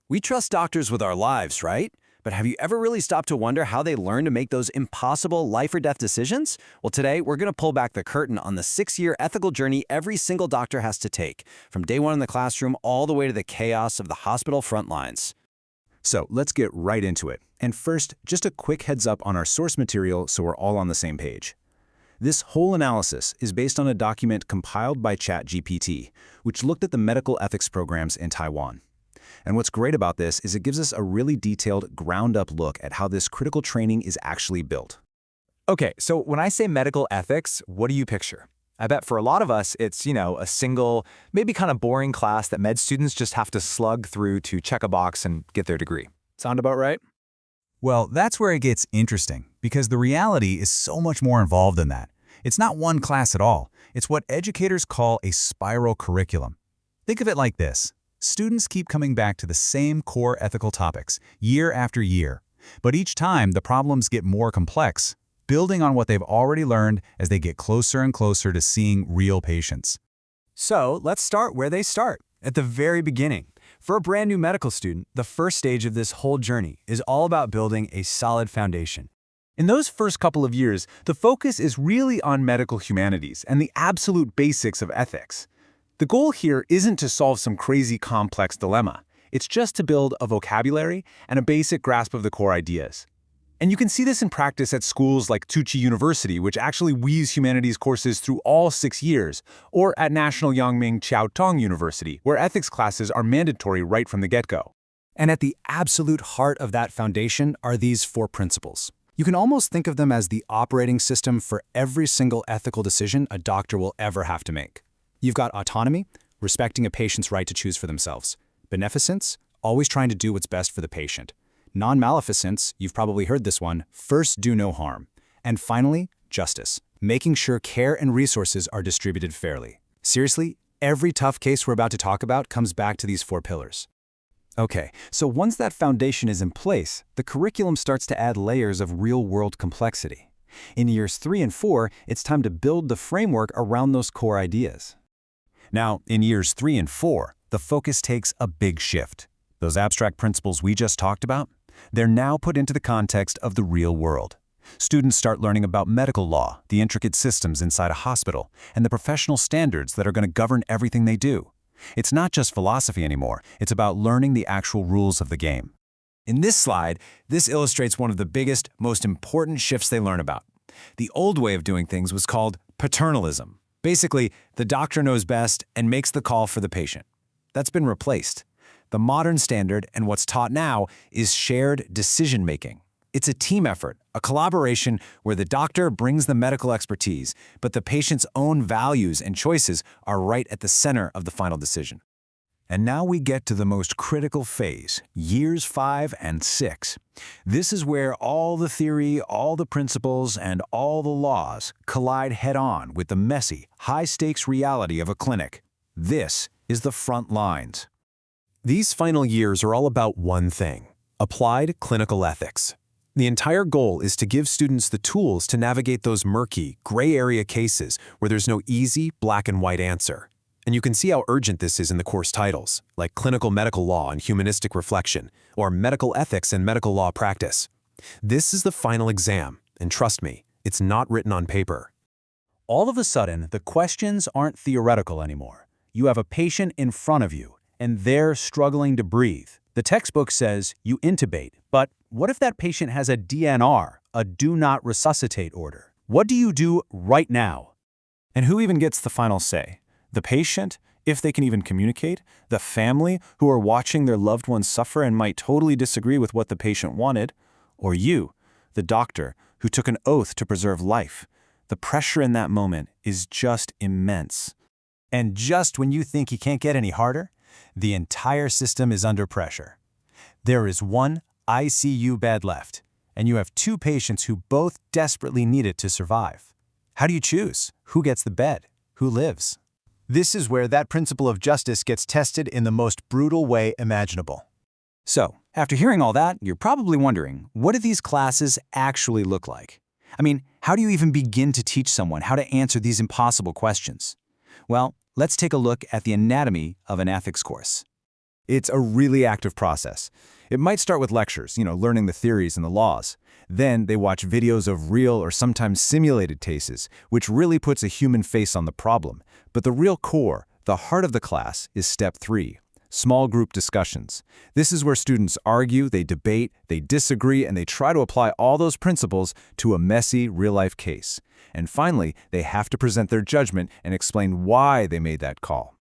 We trust doctors with our lives, right? But have you ever really stopped to wonder how they learn to make those impossible life or death decisions? Well, today we're going to pull back the curtain on the 6-year ethical journey every single doctor has to take, from day one in the classroom all the way to the chaos of the hospital front lines. So let's get right into it. And first, just a quick heads up on our source material so we're all on the same page. This whole analysis is based on a document compiled by ChatGPT, which looked at the medical ethics programs in Taiwan. And what's great about this is it gives us a really detailed, ground-up look at how this critical training is actually built. Okay, so when I say medical ethics, what do you picture? I bet for a lot of us, it's, a single, maybe kind of boring class that med students just have to slug through to check a box and get their degree. Sound about right? Well, that's where it gets interesting, because the reality is so much more involved than that. It's not one class at all. It's what educators call a spiral curriculum. Think of it like this. Students keep coming back to the same core ethical topics year after year, but each time the problems get more complex, building on what they've already learned as they get closer and closer to seeing real patients. So let's start where they start, at the very beginning. For a brand new medical student, the first stage of this whole journey is all about building a solid foundation. In those first couple of years, the focus is really on medical humanities and the absolute basics of ethics. The goal here isn't to solve some crazy complex dilemma. It's just to build a vocabulary and a basic grasp of the core ideas. And you can see this in practice at schools like Tsinghua University, which actually weaves humanities courses through all 6 years, or at National Yangming Chiao-Tong University, where ethics classes are mandatory right from the get-go. And at the absolute heart of that foundation are these 4 principles. You can almost think of them as the operating system for every single ethical decision a doctor will ever have to make. You've got autonomy, respecting a patient's right to choose for themselves. Beneficence, always trying to do what's best for the patient. Non-maleficence, you've probably heard this one, first do no harm. And finally, justice, making sure care and resources are distributed fairly. Seriously, every tough case we're about to talk about comes back to these 4 pillars. Okay, so once that foundation is in place, the curriculum starts to add layers of real-world complexity. In years 3 and 4, it's time to build the framework around those core ideas. Now, in years 3 and 4, the focus takes a big shift. Those abstract principles we just talked about, they're now put into the context of the real world. Students start learning about medical law, the intricate systems inside a hospital, and the professional standards that are going to govern everything they do. It's not just philosophy anymore, it's about learning the actual rules of the game. In this slide, this illustrates one of the biggest, most important shifts they learn about. The old way of doing things was called paternalism. Basically, the doctor knows best and makes the call for the patient. That's been replaced. The modern standard and what's taught now is shared decision-making. It's a team effort, a collaboration where the doctor brings the medical expertise, but the patient's own values and choices are right at the center of the final decision. And now we get to the most critical phase, years 5 and 6. This is where all the theory, all the principles, and all the laws collide head-on with the messy, high-stakes reality of a clinic. This is the front lines. These final years are all about one thing: applied clinical ethics. The entire goal is to give students the tools to navigate those murky, gray area cases where there's no easy, black and white answer. And you can see how urgent this is in the course titles, like Clinical Medical Law and Humanistic Reflection, or Medical Ethics and Medical Law Practice. This is the final exam, and trust me, it's not written on paper. All of a sudden, the questions aren't theoretical anymore. You have a patient in front of you, and they're struggling to breathe. The textbook says you intubate, but what if that patient has a DNR, a do not resuscitate order? What do you do right now? And who even gets the final say? The patient, if they can even communicate? The family, who are watching their loved ones suffer and might totally disagree with what the patient wanted? Or you, the doctor, who took an oath to preserve life? The pressure in that moment is just immense. And just when you think you can't get any harder, the entire system is under pressure. There is one ICU bed left, and you have 2 patients who both desperately need it to survive. How do you choose? Who gets the bed? Who lives? This is where that principle of justice gets tested in the most brutal way imaginable. So, after hearing all that, you're probably wondering, what do these classes actually look like? I mean, how do you even begin to teach someone how to answer these impossible questions? Well, let's take a look at the anatomy of an ethics course. It's a really active process. It might start with lectures, learning the theories and the laws. Then they watch videos of real or sometimes simulated cases, which really puts a human face on the problem. But the real core, the heart of the class, is step 3. Small group discussions. This is where students argue, they debate, they disagree, and they try to apply all those principles to a messy, real-life case. And finally, they have to present their judgment and explain why they made that call.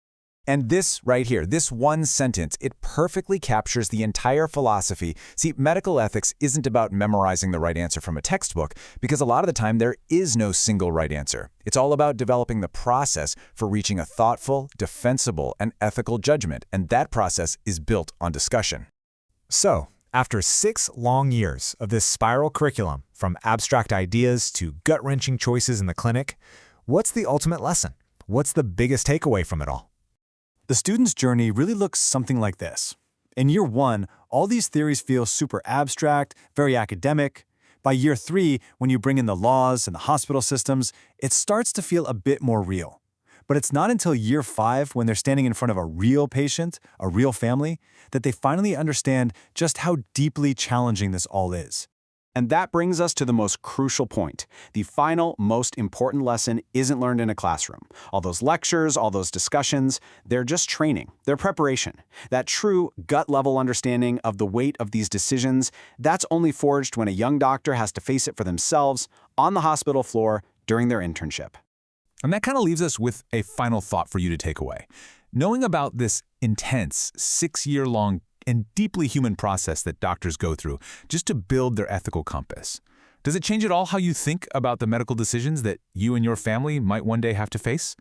And this right here, this one sentence, it perfectly captures the entire philosophy. See, medical ethics isn't about memorizing the right answer from a textbook, because a lot of the time there is no single right answer. It's all about developing the process for reaching a thoughtful, defensible, and ethical judgment, and that process is built on discussion. So, after 6 long years of this spiral curriculum, from abstract ideas to gut-wrenching choices in the clinic, what's the ultimate lesson? What's the biggest takeaway from it all? The student's journey really looks something like this. In year 1, all these theories feel super abstract, very academic. By year 3, when you bring in the laws and the hospital systems, it starts to feel a bit more real. But it's not until year 5, when they're standing in front of a real patient, a real family, that they finally understand just how deeply challenging this all is. And that brings us to the most crucial point. The final, most important lesson isn't learned in a classroom. All those lectures, all those discussions, they're just training, they're preparation. That true gut-level understanding of the weight of these decisions, that's only forged when a young doctor has to face it for themselves on the hospital floor during their internship. And that kind of leaves us with a final thought for you to take away. Knowing about this intense, 6-year-long and deeply human process that doctors go through just to build their ethical compass. Does it change at all how you think about the medical decisions that you and your family might one day have to face?